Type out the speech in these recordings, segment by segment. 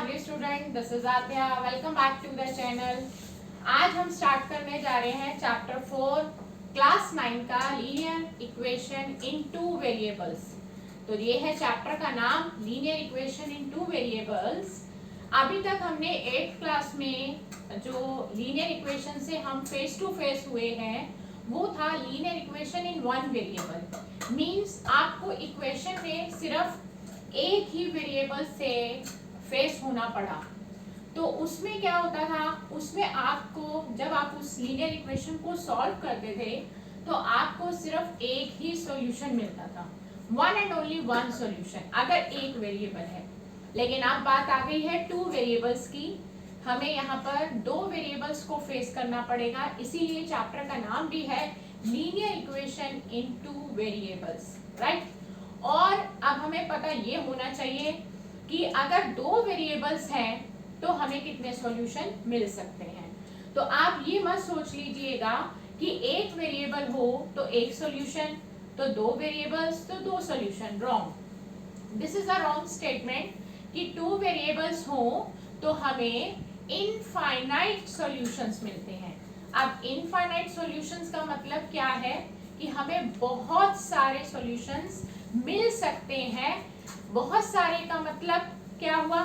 dear student, this is Adya. Welcome back to the channel. आज हम start करने जा रहे हैं चैप्टर 4 क्लास 9 का linear equation in two variables. तो ये है चैप्टर का नाम linear equation in two variables. अभी तक हमने 8th क्लास में जो लीनियर इक्वेशन से हम फेस टू फेस हुए हैं वो था linear equation in one variable. Means आपको इक्वेशन में सिर्फ एक ही वेरिएबल से फेस होना पड़ा। तो उसमें क्या होता था, उसमें आपको जब आप उस लीनियर इक्वेशन को सॉल्व करते थे तो आपको सिर्फ एक ही सॉल्यूशन मिलता था, one and only one solution अगर एक वेरिएबल है। लेकिन अब बात आ गई है टू वेरिएबल्स की। हमें यहाँ पर दो वेरिएबल्स को फेस करना पड़ेगा, इसीलिए चैप्टर का नाम भी है linear equation in two variables, right. और अब हमें पता ये होना चाहिए कि अगर दो वेरिएबल्स हैं तो हमें कितने सॉल्यूशन मिल सकते हैं। तो आप ये मत सोच लीजिएगा कि एक वेरिएबल हो तो एक सॉल्यूशन, तो दो वेरिएबल्स तो दो solution. Wrong, this is a wrong statement कि टू वेरिएबल्स हो तो हमें इनफाइनाइट सॉल्यूशंस मिलते हैं। अब इनफाइनाइट सॉल्यूशंस का मतलब क्या है कि हमें बहुत सारे सॉल्यूशंस मिल सकते हैं। बहुत सारे का मतलब क्या हुआ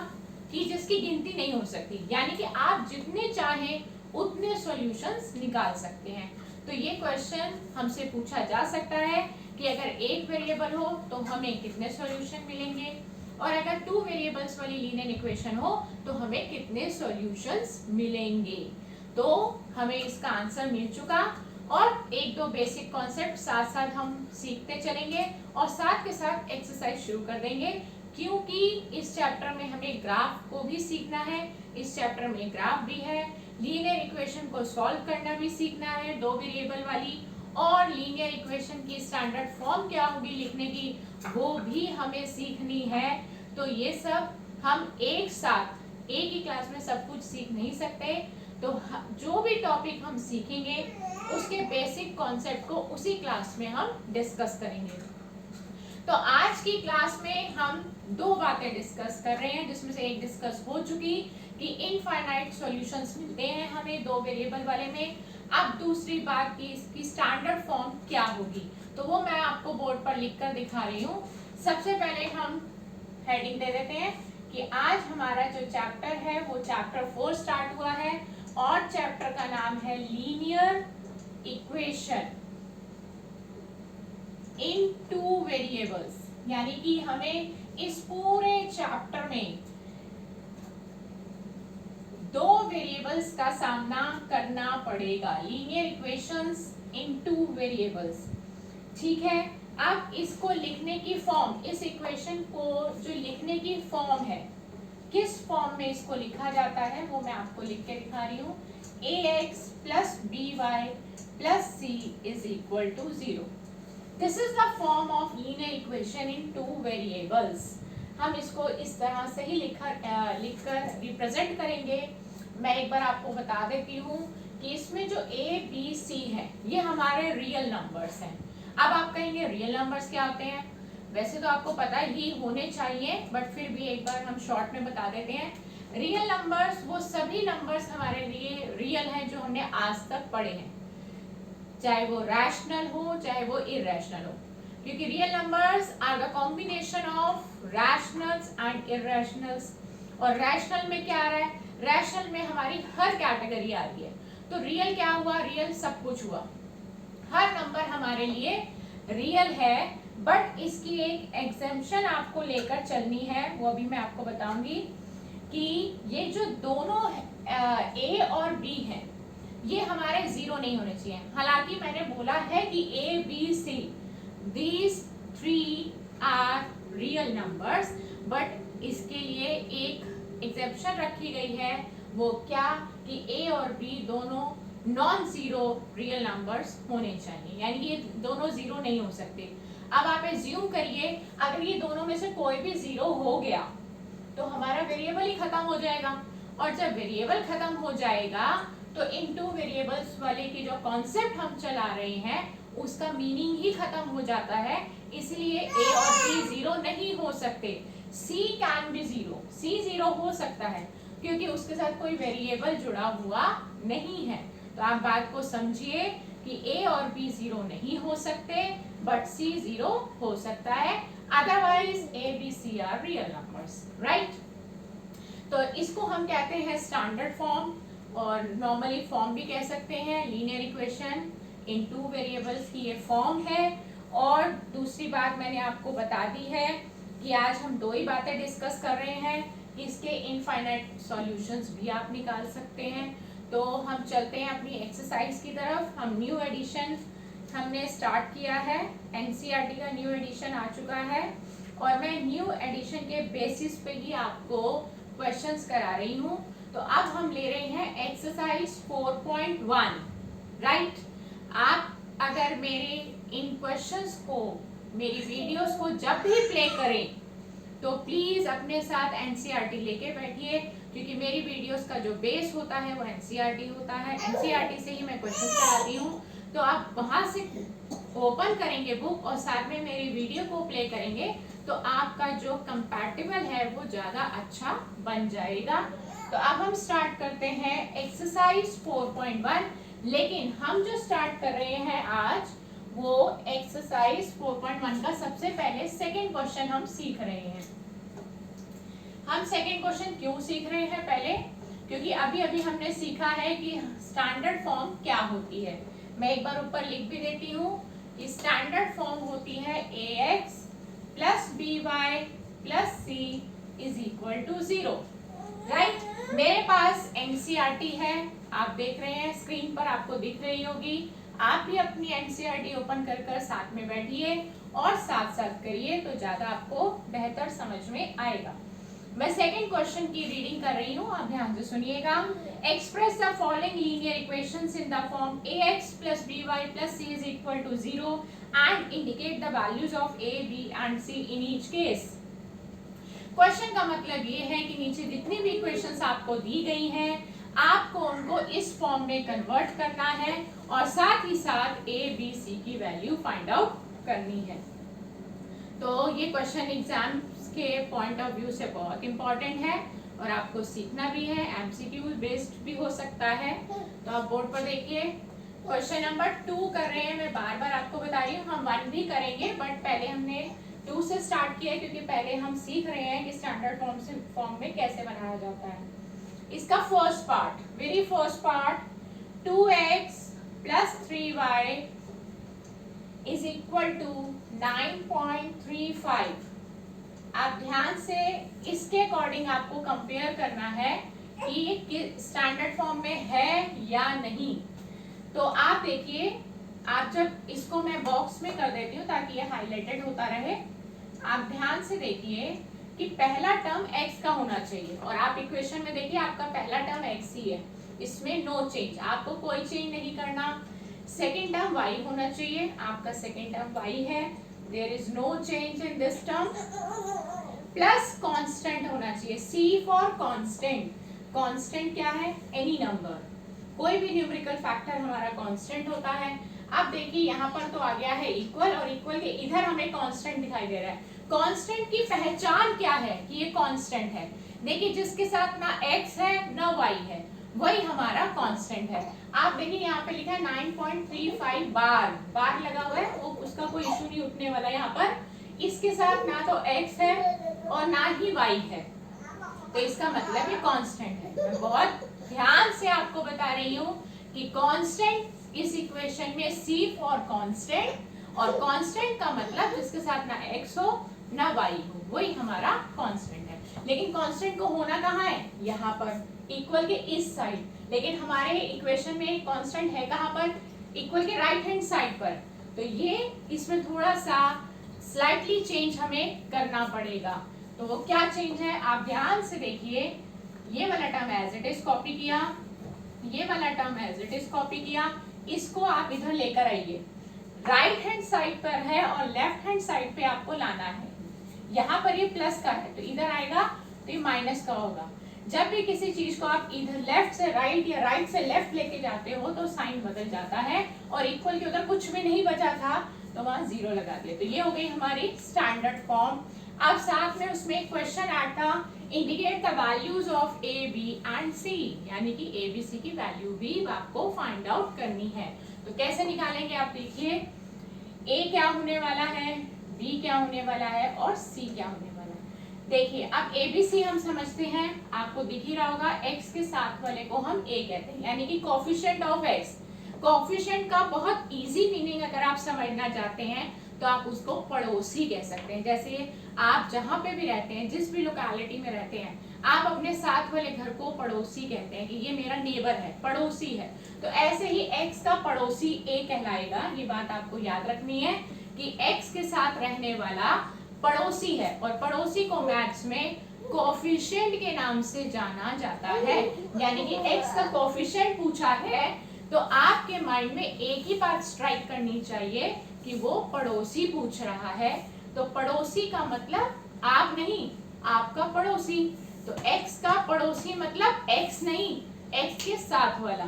कि जिसकी गिनती नहीं हो सकती, यानी कि आप जितने चाहें उतने सॉल्यूशंस निकाल सकते हैं। तो ये क्वेश्चन हमसे पूछा जा सकता है कि अगर एक वेरिएबल हो तो हमें कितने सॉल्यूशन मिलेंगे, और अगर टू वेरिएबल्स वाली लीनियर इक्वेशन हो तो हमें कितने सॉल्यूशंस मिलेंगे। तो हमें इसका आंसर मिल चुका, और एक दो बेसिक कॉन्सेप्ट साथ साथ हम सीखते चलेंगे और साथ के साथ एक्सरसाइज शुरू कर देंगे, क्योंकि इस चैप्टर में हमें ग्राफ को भी सीखना है। इस चैप्टर में ग्राफ भी है, लीनियर इक्वेशन को सॉल्व करना भी सीखना है दो वेरिएबल वाली, और लीनियर इक्वेशन की स्टैंडर्ड फॉर्म क्या होगी लिखने की वो भी हमें सीखनी है। तो ये सब हम एक साथ एक ही क्लास में सब कुछ सीख नहीं सकते, तो जो भी टॉपिक हम सीखेंगे उसके बेसिक कॉन्सेप्ट को उसी क्लास में हम डिस्कस करेंगे। तो आज की क्लास में हम दो बातें डिस्कस कर रहे हैं, जिसमें से एक डिस्कस हो चुकी कि इनफाइनाइट सॉल्यूशंस मिलते हैं हमें दो वेरिएबल वाले में। अब दूसरी बात की इसकी स्टैंडर्ड फॉर्म क्या होगी, तो वो मैं आपको बोर्ड पर लिखकर दिखा रही हूँ। सबसे पहले हम हेडिंग दे देते हैं कि आज हमारा जो चैप्टर है वो चैप्टर 4 स्टार्ट हुआ है, और चैप्टर का नाम है linear equation in two variables. यानी कि हमें इस पूरे चैप्टर में दो वेरिएबल्स का सामना करना पड़ेगा, लीनियर इक्वेशंस इन टू वेरिएबल्स। ठीक है, अब इसको लिखने की फॉर्म, इस इक्वेशन को जो लिखने की फॉर्म है, किस फॉर्म में इसको लिखा जाता है वो मैं आपको लिख के दिखा रही हूँ। ax plus by plus c is equal to 0. This is the form of linear equation in two variables. हम इसको इस तरह से ही लिखकर रिप्रेजेंट करेंगे। मैं एक बार आपको बता देती हूँ कि इसमें जो a b c है ये हमारे रियल नंबर्स हैं। अब आप कहेंगे रियल नंबर्स क्या होते हैं, वैसे तो आपको पता ही होने चाहिए, बट फिर भी एक बार हम शॉर्ट में बता देते हैं। रियल नंबर्स वो सभी नंबर्स हमारे लिए रियल हैं जो हमने आज तक पढ़े हैं, चाहे वो रैशनल हो चाहे वो इरैशनल हो, क्योंकि real numbers are the combination of rationals and irrationals. और रैशनल में क्या आ रहा है, रैशनल में हमारी हर कैटेगरी आ रही है। तो रियल क्या हुआ, रियल सब कुछ हुआ, हर नंबर हमारे लिए रियल है। बट इसकी एक एग्जेम्पशन आपको लेकर चलनी है, वो अभी मैं आपको बताऊंगी कि ये जो दोनों ए और बी हैं ये हमारे जीरो नहीं होने चाहिए। हालांकि मैंने बोला है कि A B C these three are real numbers, but इसके लिए एक एग्जेप्शन रखी गई है। वो क्या कि ए और बी दोनों नॉन जीरो रियल नंबर्स होने चाहिए, यानी कि ये दोनों जीरो नहीं हो सकते। अब आप एज्यूम करिए अगर ये दोनों में से कोई भी जीरो हो गया तो हमारा वेरिएबल ही खत्म हो जाएगा, और जब वेरिएबल खत्म हो जाएगा तो इन टू वेरिएबल्स वाले की जो कॉन्सेप्ट हम चला रहे हैं उसका मीनिंग ही खत्म हो जाता है। इसलिए ए और बी जीरो नहीं हो सकते। C can be zero, c zero हो सकता है क्योंकि उसके साथ कोई वेरिएबल जुड़ा हुआ नहीं है। तो आप बात को समझिए कि ए और बी जीरो नहीं हो सकते, बट सी जीरो हो सकता है, otherwise a B c are real numbers, right. तो इसको हम कहते हैं स्टैंडर्ड फॉर्म, और नॉर्मली फॉर्म भी कह सकते हैं। Linear equation in two variables की ये फॉर्म है। और दूसरी बात मैंने आपको बता दी है कि आज हम दो ही बातें डिस्कस कर रहे हैं कि इसके इनफाइनाइट सॉल्यूशंस भी आप निकाल सकते हैं। तो हम चलते हैं अपनी एक्सरसाइज की तरफ। हम न्यू एडिशन हमने स्टार्ट किया है, एनसीईआरटी का न्यू एडिशन आ चुका है, और मैं न्यू एडिशन के बेसिस पे ही आपको क्वेश्चंस करा रही हूँ। तो अब हम ले रहे हैं एक्सरसाइज 4.1, राइट। आप अगर मेरे इन क्वेश्चंस को, मेरी वीडियोस को जब भी प्ले करें तो प्लीज अपने साथ एनसीईआरटी लेके बैठिए, क्योंकि मेरी वीडियोस का जो बेस होता है वो एनसीईआरटी होता है। एनसीईआरटी से ही मैं क्वेश्चंस कराती हूँ। तो आप वहां से ओपन करेंगे बुक और साथ में मेरी वीडियो को प्ले करेंगे तो आपका जो कंपैटिबल है वो ज्यादा अच्छा बन जाएगा। तो अब हम स्टार्ट करते हैं एक्सरसाइज 4.1, लेकिन हम जो स्टार्ट कर रहे हैं आज वो एक्सरसाइज 4.1 का सबसे पहले सेकंड क्वेश्चन हम सीख रहे हैं। हम सेकंड क्वेश्चन क्यों सीख रहे हैं पहले, क्योंकि अभी अभी हमने सीखा है कि स्टैंडर्ड फॉर्म क्या होती है। मैं एक बार ऊपर लिख भी देती हूँ कि स्टैंडर्ड फॉर्म होती है ax plus by plus c is equal to 0, right. मेरे पास एनसीईआरटी है, आप देख रहे हैं स्क्रीन पर, आपको दिख रही होगी। आप भी अपनी एनसीईआरटी ओपन कर साथ में बैठिए और साथ साथ करिए तो ज्यादा आपको बेहतर समझ में आएगा। मैं सेकंड क्वेश्चन की रीडिंग कर रही हूँ, आप ध्यान से सुनिएगा। Express the following linear equations in the form ax plus by plus c is equal to 0 and indicate the values of a, b and c in each case। Question का मतलब ये है कि नीचे जितनी भी इक्वेशंस आपको दी गई हैं आपको उनको इस फॉर्म में कन्वर्ट करना है और साथ ही साथ a, b, c की वैल्यू फाइंड आउट करनी है। तो ये क्वेश्चन एग्जाम के पॉइंट ऑफ व्यू से बहुत इंपॉर्टेंट है और आपको सीखना भी है, एमसीक्यू बेस्ड भी हो सकता है। तो आप बोर्ड पर देखिए, क्वेश्चन नंबर 2 कर रहे हैं। मैं बार बार आपको बता रही हूँ हम 1 भी करेंगे, बट पहले हमने 2 से स्टार्ट किया क्योंकि पहले हम सीख रहे हैं कि स्टैंडर्ड फॉर्म में कैसे बनाया जाता है। इसका first part, very first part, 2x plus 3y is equal to 9.35। आप ध्यान से इसके अकॉर्डिंग आपको कंपेयर करना है कि स्टैंडर्ड फॉर्म में है या नहीं। तो आप देखिए, आप जब इसको मैं बॉक्स में कर देती हूँ ताकि ये हाईलाइटेड होता रहे, आप ध्यान से देखिए कि पहला टर्म x का होना चाहिए और आप इक्वेशन में देखिए आपका पहला टर्म x ही है, इसमें नो चेंज, आपको कोई चेंज नहीं करना। सेकेंड टर्म y होना चाहिए, आपका सेकेंड टर्म y है, there is no change in this term. Plus constant होना चाहिए, c फॉर कांस्टेंट। कांस्टेंट क्या है? एनी नंबर, कोई भी न्यूमेरिकल फैक्टर हमारा कांस्टेंट होता है। अब देखिए यहाँ पर तो आ गया है इक्वल, और इक्वल के इधर हमें कांस्टेंट दिखाई दे रहा है। कांस्टेंट की पहचान क्या है कि ये कांस्टेंट है? देखिए जिसके साथ ना x है ना y है वही हमारा कांस्टेंट है। आप देखिए यहाँ पे लिखा है 9.35 बार, बार लगा हुआ है, उसका कोई इशू नहीं उठने वाला। यहाँ पर इसके साथ ना तो x है और ना ही y है, तो इसका मतलब ये कांस्टेंट है। मैं बहुत ध्यान से आपको बता रही हूँ कि कांस्टेंट इस इक्वेशन में c फॉर कांस्टेंट, और कांस्टेंट का मतलब जिसके साथ ना x हो ना y हो वही हमारा कांस्टेंट है। लेकिन कांस्टेंट को होना कहाँ है? यहाँ पर इक्वल के इस साइड, लेकिन हमारे इक्वेशन में कांस्टेंट है कहाँ पर? इक्वल के राइट हैंड साइड पर। तो ये इसमें थोड़ा सा स्लाइटली चेंज हमें करना पड़ेगा। तो वो क्या चेंज है आप ध्यान से देखिए। ये वाला term as it is copy किया, ये वाला term as it is copy किया, इसको आप इधर लेकर आइए। राइट हैंड साइड पर है और लेफ्ट हैंड साइड पे आपको लाना है। यहाँ पर ये प्लस का है तो इधर आएगा तो ये माइनस का होगा। जब भी किसी चीज को आप इधर लेफ्ट से राइट या राइट से लेफ्ट लेके जाते हो तो साइन बदल जाता है, और इक्वल के उधर कुछ भी नहीं बचा था तो वहां 0 लगा दिया। तो ये हो गई हमारी स्टैंडर्ड फॉर्म। अब साथ में उसमें एक क्वेश्चन ऐड था, indicate the values of a b and c, यानी कि ए बी सी की वैल्यू भी आपको फाइंड आउट करनी है। तो कैसे निकालेंगे आप देखिए, ए क्या होने वाला है, बी क्या होने वाला है और सी क्या होने वाला है। देखिए अब ए बी सी हम समझते हैं, आपको दिख ही रहा होगा, एक्स के साथ वाले को हम ए कहते हैं, यानी कि कोफिशिएंट ऑफ एक्स। कोफिशिएंट का बहुत इजी मीनिंग अगर आप समझना चाहते हैं तो आप उसको पड़ोसी कह सकते हैं। जैसे आप जहां पे भी रहते हैं, जिस भी लोकेलिटी में रहते हैं, आप अपने साथ वाले घर को पड़ोसी कहते हैं कि ये मेरा नेबर है, पड़ोसी है। तो ऐसे ही एक्स का पड़ोसी ए कहलाएगा। ये बात आपको याद रखनी है कि एक्स के साथ रहने वाला पड़ोसी है, और पड़ोसी को मैथ्स में कोफिशिएंट के नाम से जाना जाता है। यानी कि एक्स का कोफिशिएंट पूछा है तो आपके माइंड में एक ही बात स्ट्राइक करनी चाहिए कि वो पड़ोसी पूछ रहा है। तो पड़ोसी का मतलब आप नहीं, आपका पड़ोसी। तो x का पड़ोसी मतलब x नहीं, x के साथ वाला।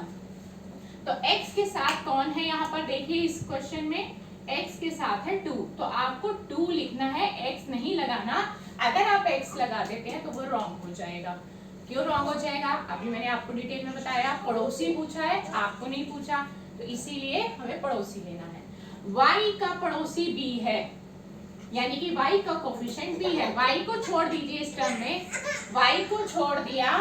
तो x के साथ कौन है यहाँ पर देखिए, इस क्वेश्चन में x के साथ है 2, तो आपको 2 लिखना है, x नहीं लगाना। अगर आप x लगा देते हैं तो वो रॉन्ग हो जाएगा। क्यों रॉन्ग हो जाएगा, अभी मैंने आपको डिटेल में बताया, पड़ोसी पूछा है, आपको नहीं पूछा, तो इसीलिए हमें पड़ोसी लेना है। y का पड़ोसी b है, यानी कि y का कोफिशिएंट b है। y को छोड़ दीजिए इस टर्म में, y को छोड़ दिया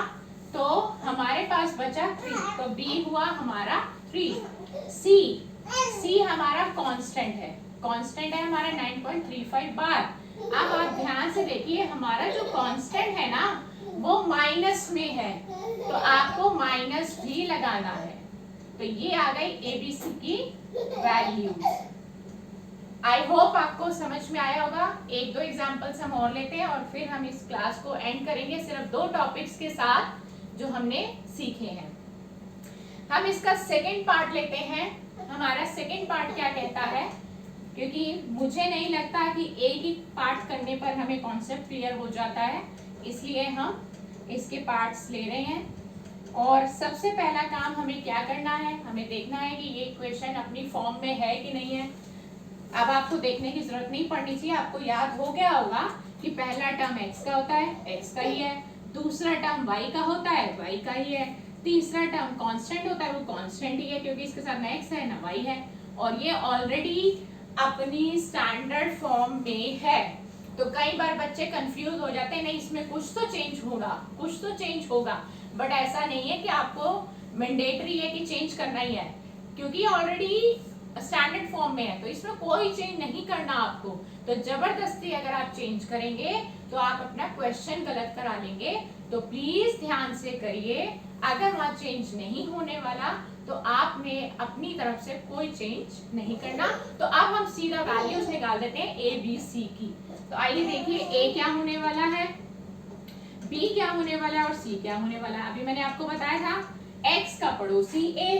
तो हमारे पास बचा 3, तो b हुआ हमारा 3। c हमारा कांस्टेंट है, कांस्टेंट है हमारा 9.35 बार। अब आप ध्यान से देखिए, हमारा जो कांस्टेंट है ना वो माइनस में है, तो आपको माइनस भी लगाना है। तो ये आ गई एबीसी की वैल्यूज। आई होप आपको समझ में आया होगा। एक दो एग्जांपल्स हम और लेते हैं और फिर हम इस क्लास को एंड करेंगे सिर्फ 2 टॉपिक्स के साथ जो हमने सीखे हैं। हम इसका सेकंड पार्ट लेते हैं। हमारा सेकंड पार्ट क्या कहता है, क्योंकि मुझे नहीं लगता कि एक ही पार्ट करने पर हमें कॉन्सेप्ट क्लियर हो जाता है, इसलिए हम इसके पार्ट्स ले रहे हैं। और सबसे पहला काम हमें क्या करना है, हमें देखना है कि ये इक्वेशन अपनी फॉर्म में है कि नहीं है। अब आपको देखने की जरूरत नहीं पड़नी चाहिए, आपको याद हो गया होगा कि पहला टर्म x का होता है, x का ही है, दूसरा टर्म y का होता है, y का ही है, तीसरा टर्म कांस्टेंट होता है, वो कांस्टेंट ही है क्योंकि इसके साथ ना x है ना y है, और ये ऑलरेडी अपनी स्टैंडर्ड फॉर्म में है। तो कई बार बच्चे कंफ्यूज हो जाते हैं, नहीं इसमें कुछ तो चेंज होगा, कुछ तो चेंज होगा, बट ऐसा नहीं है कि आपको मैंडेटरी है कि चेंज करना ही है, क्योंकि ऑलरेडी स्टैंडर्ड फॉर्म में है, तो इसमें कोई चेंज नहीं करना आपको। तो जबरदस्ती अगर आप चेंज करेंगे तो आप अपना क्वेश्चन गलत करा लेंगे। तो प्लीज ध्यान से करिए, अगर वहां चेंज नहीं होने वाला तो आपने अपनी तरफ से कोई चेंज नहीं करना। तो अब हम सीधा वैल्यूज निकाल देते हैं ए बी सी की। तो आइए देखिए, ए क्या होने वाला है, बी क्या होने वाला है और सी क्या होने वाला है। अभी मैंने आपको बताया था एक्स का पड़ोसी ए,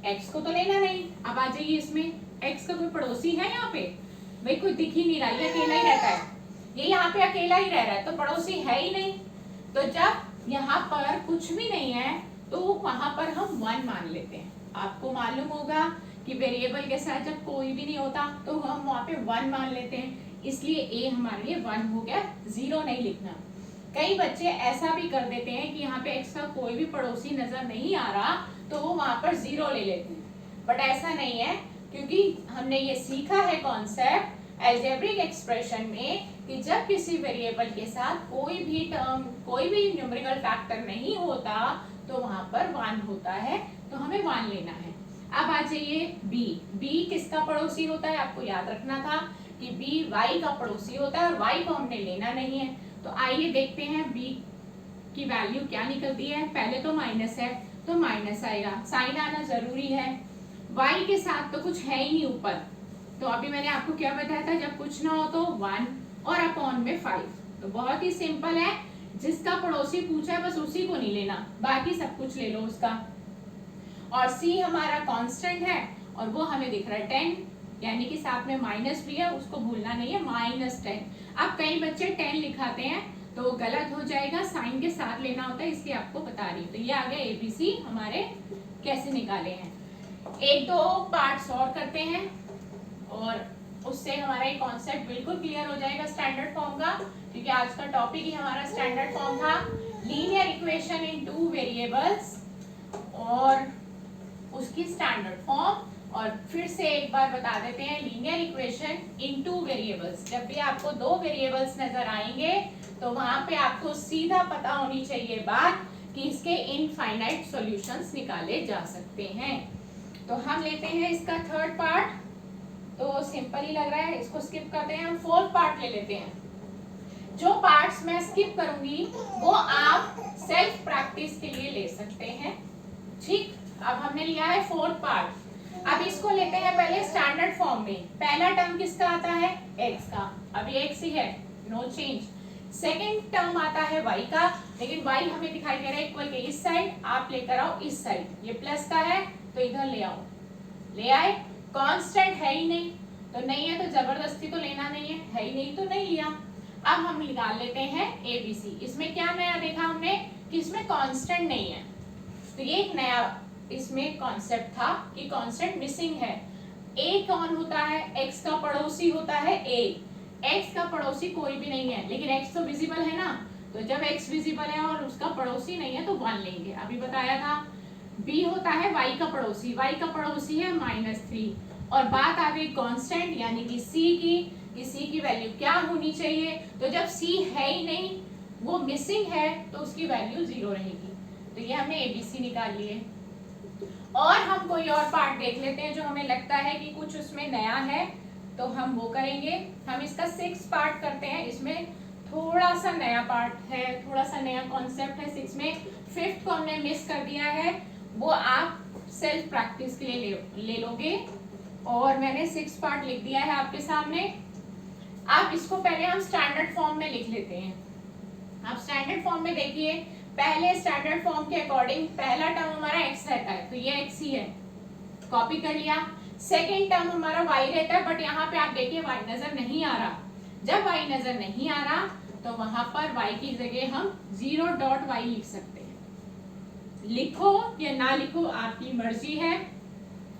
एक्स को तो लेना नहीं। अब आ जाइए इसमें, एक्स का कोई पड़ोसी है यहाँ पे, भाई कोई दिख ही नहीं रहा, ये अकेला ही रहता है, ये यहाँ पे अकेला ही रह रहा है, तो पड़ोसी है ही नहीं। तो जब यहाँ पर कुछ भी नहीं है तो वहां पर हम 1 मान लेते हैं। आपको मालूम होगा कि वेरिएबल के साथ जब कोई भी नहीं होता तो हम वहां पे 1 मान लेते हैं, इसलिए ए हमारे लिए 1 हो गया, 0 नहीं लिखना। कई बच्चे ऐसा भी कर देते हैं कि यहाँ पे एक्स का कोई भी पड़ोसी नजर नहीं आ रहा तो वो वहां पर 0 ले लेते हैं, बट ऐसा नहीं है, क्योंकि हमने ये सीखा है कॉन्सेप्ट अलजेब्रिक एक्सप्रेशन में कि जब किसी वेरिएबल के साथ कोई भी टर्म, कोई भी न्यूमेरिकल फैक्टर नहीं होता तो वहां पर 1 होता है, तो हमें 1 लेना है। अब आ जाइए बी, बी किसका पड़ोसी होता है, आपको याद रखना था कि बी वाई का पड़ोसी होता है और वाई को हमने लेना नहीं है। तो आइए देखते हैं बी की वैल्यू क्या निकलती है। पहले तो माइनस है तो माइनस आएगा, साइन आना जरूरी है। y के साथ तो कुछ है ही नहीं ऊपर, तो अभी मैंने आपको क्या बताया था, जब कुछ ना हो तो 1 और अपॉन में 5। तो बहुत ही सिंपल है, जिसका पड़ोसी पूछा है बस उसी को नहीं लेना, बाकी सब कुछ ले लो उसका। और c हमारा कांस्टेंट है और वो हमें दिख रहा है 10, यानी कि साथ में माइनस भी है, उसको भूलना नहीं है, -10। अब कई बच्चे 10 लिखाते हैं तो वो गलत हो जाएगा, साइन के साथ लेना होता है, इसलिए आपको बता रही हूँ। तो ये आ गया एबीसी हमारे कैसे निकाले हैं। एक दो पार्ट्स और करते हैं और उससे हमारा ये कॉन्सेप्ट बिल्कुल क्लियर हो जाएगा स्टैंडर्ड फॉर्म का, क्योंकि आज का टॉपिक ही हमारा स्टैंडर्ड फॉर्म था, लीनियर इक्वेशन इन 2 वेरिएबल्स और उसकी स्टैंडर्ड फॉर्म। और फिर से एक बार बता देते हैं, लीनियर इक्वेशन इन 2 वेरिएबल्स, जब भी आपको 2 वेरिएबल्स नजर आएंगे तो वहां पे आपको सीधा पता होनी चाहिए बात कि इसके इनफाइनाइट सॉल्यूशंस निकाले जा सकते हैं। तो हम लेते हैं इसका थर्ड पार्ट, तो सिंपल ही लग रहा है, इसको स्किप करते हैं, हम फोर्थ पार्ट ले लेते हैं। जो पार्ट्स मैं स्किप करूंगी वो आप सेल्फ प्रैक्टिस के लिए ले सकते हैं। ठीक, अब हमने लिया है फोर्थ पार्ट। अब इसको लेते हैं पहले स्टैंडर्ड फॉर्म में। पहला टर्म किसका आता है? x का, अब ये x ही है, नो चेंज। सेकेंड टर्म आता है y का, लेकिन y हमें दिखाई दे रहा है इक्वल के इस साइड, आप लेकर आओ इस साइड। ये प्लस का है तो इधर ले आओ, ले आए। कांस्टेंट है ही नहीं, तो नहीं है तो जबरदस्ती तो लेना नहीं है ही नहीं तो नहीं लिया। अब हम निकाल लेते हैं ABC। इसमें क्या नया देखा हमने कि इसमें कांस्टेंट नहीं है, तो ये एक नया इसमें कॉन्सेप्ट था कि कांस्टेंट मिसिंग है। a कौन होता है? x का पड़ोसी होता है a। x का पड़ोसी कोई भी नहीं है, लेकिन x तो विजिबल है ना, तो जब x विजिबल है और उसका पड़ोसी नहीं है तो 1 लेंगे, अभी बताया था। b होता है y का पड़ोसी, y का पड़ोसी है -3। और बात आ गई कांस्टेंट यानी कि c की, कि c की वैल्यू क्या होनी चाहिए, तो जब c है ही नहीं, वो मिसिंग है, तो उसकी वैल्यू 0 रहेगी। तो ये हमने ABC निकाल लिए। और हम कोई और पार्ट देख लेते हैं जो हमें लगता है कि कुछ उसमें नया है, तो हम वो करेंगे। हम इसका 6 पार्ट करते हैं, इसमें थोड़ा सा नया पार्ट है, थोड़ा सा नया कॉन्सेप्ट है 6 में। 5th को हमने मिस कर दिया है, वो आप सेल्फ प्रैक्टिस के लिए ले लोगे। और मैंने 6 पार्ट लिख दिया है आपके सामने। अब इसको पहले हम स्टैंडर्ड फॉर्म में लिख लेते हैं। आप स्टैंडर्ड फॉर्म में देखिए, पहले स्टैंडर्ड फॉर्म के अकॉर्डिंग पहला टर्म हमारा x रहता है, तो ये x ही है, कॉपी कर लिया। सेकेंड टर्म हमारा y रहता है, बट यहाँ पे आप देखिए y नजर नहीं आ रहा। जब y नजर नहीं आ रहा तो वहां पर y की जगह हम 0.y लिख सकते हैं। लिखो या ना लिखो आपकी मर्जी है,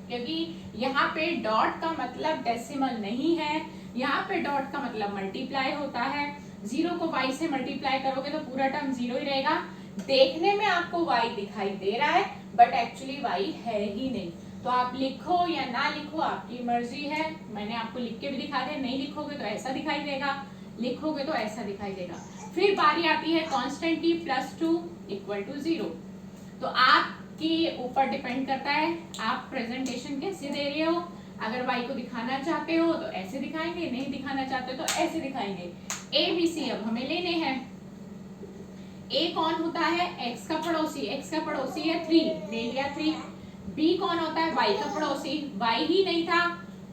क्योंकि यहाँ पे डॉट का मतलब डेसिमल नहीं है, यहाँ पे डॉट का मतलब मल्टीप्लाई होता है। 0 को y से मल्टीप्लाई करोगे तो पूरा टर्म 0 ही रहेगा। देखने में आपको y दिखाई दे रहा है, बट एक्चुअली y है ही नहीं। तो आप लिखो या ना लिखो आपकी मर्जी है। मैंने आपको लिख के भी दिखा दिया, नहीं लिखोगे तो ऐसा दिखाई देगा, लिखोगे तो ऐसा दिखाई देगा। फिर बारी आती है कांस्टेंट की, +2 = 0। तो आपके ऊपर डिपेंड करता है आप प्रेजेंटेशन कैसे दे रहे हो। अगर y को दिखाना चाहते हो तो ऐसे दिखाएंगे, नहीं दिखाना चाहते तो ऐसे दिखाएंगे। ABC अब हमें लेने हैं। A कौन होता है? x का पड़ोसी, x का पड़ोसी है 3, ले लिया 3। B कौन होता है? y का पड़ोसी, y ही नहीं था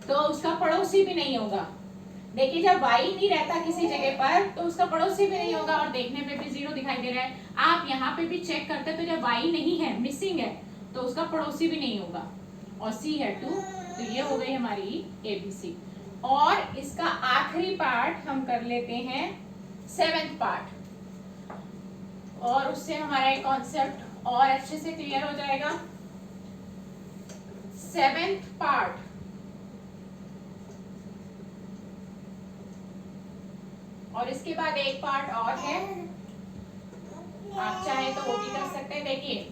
तो उसका पड़ोसी भी नहीं होगा। देखिए जब y नहीं रहता किसी जगह पर तो उसका पड़ोसी भी नहीं होगा, और देखने पे भी 0 दिखाई दे रहा है। आप यहाँ पे भी चेक करते तो जब y नहीं है, मिसिंग है, तो उसका पड़ोसी भी नहीं होगा। और C है 2, तो ये हो गई हमारी ABC। और इसका आखिरी पार्ट हम कर लेते हैं 7th पार्ट, और उससे हमारा एक कॉन्सेप्ट और अच्छे से क्लियर हो जाएगा। 7th पार्ट, और इसके बाद एक पार्ट और है, आप चाहे तो वो भी कर सकते हैं। देखिए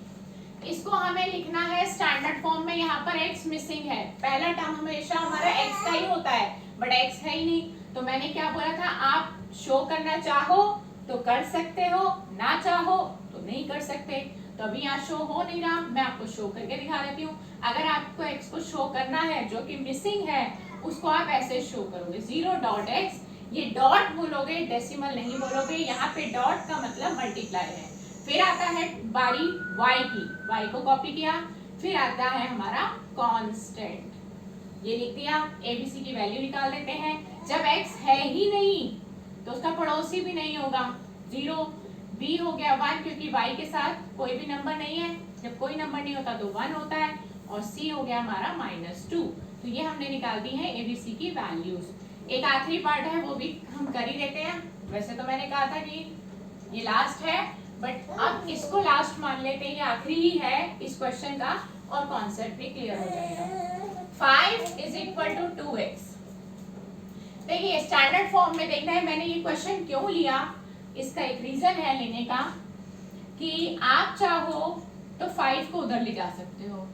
इसको हमें लिखना है स्टैंडर्ड फॉर्म में। यहाँ पर x मिसिंग है, पहला टर्म हमेशा हमारा x का ही होता है, बट x है ही नहीं, तो मैंने क्या बोला था, आप शो करना चाहो तो कर सकते हो, ना चाहो तो नहीं कर सकते। तो अभी यहाँ शो हो नहीं रहा, मैं आपको शो करके दिखा देती हूँ। अगर आपको x को शो करना है जो कि मिसिंग है, उसको आप ऐसे शो करोगे 0.x, ये डॉट बोलोगे, डेसिमल नहीं बोलोगे। यहाँ पे डॉट का मतलब मल्टीप्लाई है। फिर आता है बारी y की, y को कॉपी किया। फिर आता है हमारा कांस्टेंट, ये लिख दिया। ABC की वैल्यू निकाल देते हैं। जब x है ही नहीं तो उसका पड़ोसी भी नहीं होगा, 0। B हो गया 1, क्योंकि y के साथ कोई भी नंबर नहीं है, जब कोई नंबर नहीं होता तो 1 होता है। और C हो गया हमारा -2। तो ये हमने निकाल दी है ABC की वैल्यूज। एक आखिरी पार्ट है, वो भी हम कर ही देते हैं। वैसे तो मैंने कहा था कि ये लास्ट है, बट अब इसको लास्ट मान लेते हैं, ये आखिरी ही है इस क्वेश्चन का, और कॉन्सेप्ट भी क्लियर हो जाएगा। 5 = 2x, देखिए स्टैंडर्ड फॉर्म में देखना है, मैंने ये क्वेश्चन क्यों लिया, इसका एक रीजन है लेने का कि आप चाहो तो 5 को उधर ले जा सकते हो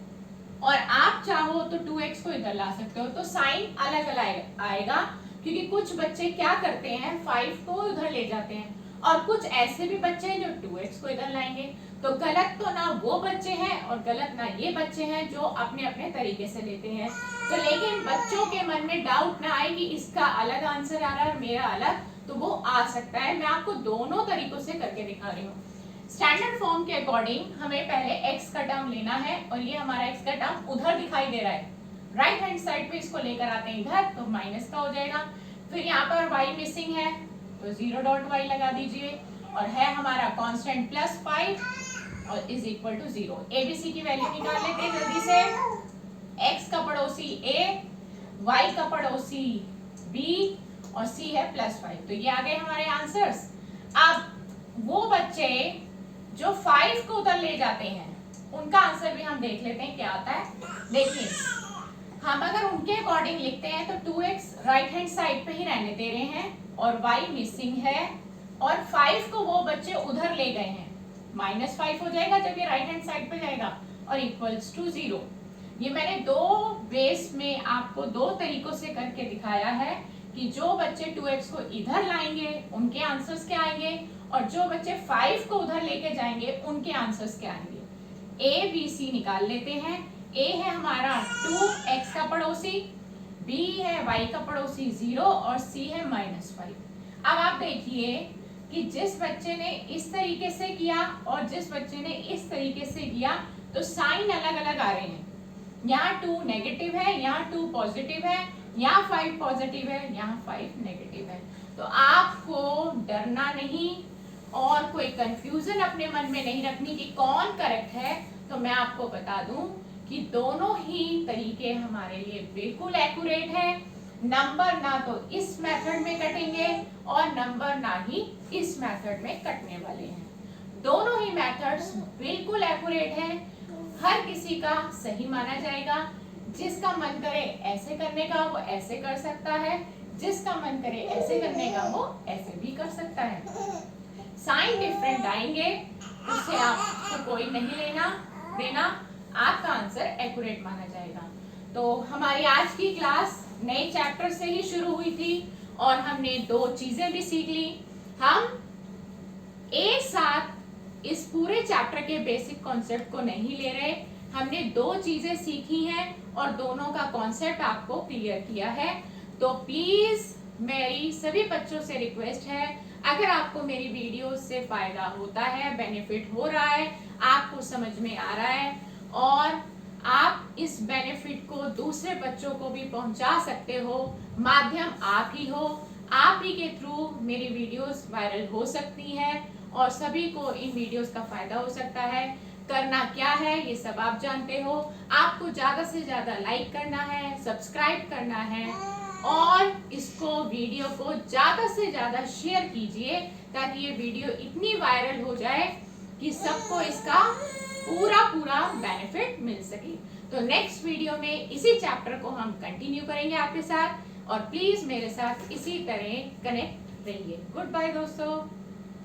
और आप चाहो तो 2x को इधर ला सकते हो, तो साइन अलग अलग आएगा क्योंकि कुछ बच्चे क्या करते हैं 5 को उधर ले जाते हैं और कुछ ऐसे भी बच्चे हैं जो 2x को इधर लाएंगे। तो गलत तो ना वो बच्चे हैं और गलत ना ये बच्चे हैं जो अपने अपने तरीके से लेते हैं। तो लेकिन बच्चों के मन में डाउट ना आए कि इसका अलग आंसर आ रहा है मेरा अलग, तो वो आ सकता है। मैं आपको दोनों तरीकों से करके दिखा रही हूँ। स्टैंडर्ड फॉर्म के अकॉर्डिंग हमें पहले x का टर्म लेना है और ये हमारा x का टर्म उधर दिखाई दे रहा है, राइट हैंड साइड पे इसको लेकर आते हैं इधर, तो माइनस का हो जाएगा। फिर यहाँ पर y मिसिंग है तो 0.y लगा दीजिए और है हमारा कांस्टेंट +5 और इज इक्वल टू 0। abc की वैल्यू निकाल लेते हैं जल्दी से। x का पड़ोसी a, y का पड़ोसी b और c है +5। तो ये आ गए हमारे आंसर्स। अब वो बच्चे जो 5 को उधर ले जाते हैं उनका आंसर भी हम देख लेते हैं क्या आता है। देखिए हम अगर उनके अकॉर्डिंग लिखते हैं तो 2x राइट हैंड साइड पे ही रहने दे रहे हैं और y मिसिंग है और 5 को वो बच्चे उधर ले गए हैं, -5 हो जाएगा जब ये राइट हैंड साइड पे जाएगा और इक्वल्स टू 0। ये मैंने दो बेस में आपको दो तरीकों से करके दिखाया है कि जो बच्चे 2x को इधर लाएंगे उनके आंसर्स क्या आएंगे और जो बच्चे 5 को उधर लेके जाएंगे उनके आंसर्स क्या आएंगे। a b c निकाल लेते हैं। a है हमारा 2x का पड़ोसी, b है y का पड़ोसी 0 और c है -5। अब आप देखिए कि जिस बच्चे ने इस तरीके से किया और जिस बच्चे ने इस तरीके से किया तो साइन अलग अलग आ रहे हैं। यहाँ 2 नेगेटिव है, यहाँ 2 पॉजिटिव है, यहाँ 5 पॉजिटिव है, यहाँ 5 नेगेटिव है। तो आपको डरना नहीं और कोई कंफ्यूजन अपने मन में नहीं रखनी कि कौन करेक्ट है। तो मैं आपको बता दूं कि दोनों ही तरीके हमारे लिए बिल्कुल एक्यूरेट है। नंबर ना तो इस मेथड में कटेंगे और नंबर ना ही इस मेथड में कटने वाले हैं। दोनों ही मेथड्स बिल्कुल एक्यूरेट हैं, हर किसी का सही माना जाएगा। जिसका मन करे ऐसे करने का वो ऐसे कर सकता है, जिसका मन करे ऐसे करने का वो ऐसे भी कर सकता है। साइन डिफरेंट आएंगे उससे आपको कोई नहीं लेना देना, आपका आंसर एक्यूरेट माना जाएगा। तो हमारी आज की क्लास नए चैप्टर से ही शुरू हुई थी और हमने दो चीजें भी सीख ली। हम एक साथ इस पूरे चैप्टर के बेसिक कॉन्सेप्ट को नहीं ले रहे, हमने दो चीजें सीखी हैं और दोनों का कॉन्सेप्ट आपको क्लियर किया है। तो प्लीज मेरी सभी बच्चों से रिक्वेस्ट है, अगर आपको मेरी वीडियो से फायदा होता है, बेनिफिट हो रहा है, आपको समझ में आ रहा है और आप इस बेनिफिट को दूसरे बच्चों को भी पहुंचा सकते हो, माध्यम आप ही हो, आप ही के थ्रू मेरी वीडियोस वायरल हो सकती हैं और सभी को इन वीडियोस का फायदा हो सकता है। करना क्या है ये सब आप जानते हो, आपको ज्यादा से ज्यादा लाइक करना है, सब्सक्राइब करना है और इसको वीडियो को ज्यादा से ज्यादा शेयर कीजिए ताकि ये वीडियो इतनी वायरल हो जाए कि सबको इसका पूरा बेनिफिट मिल सके। तो नेक्स्ट वीडियो में इसी चैप्टर को हम कंटिन्यू करेंगे आपके साथ और प्लीज मेरे साथ इसी तरह कनेक्ट रहिए। गुड बाय दोस्तों।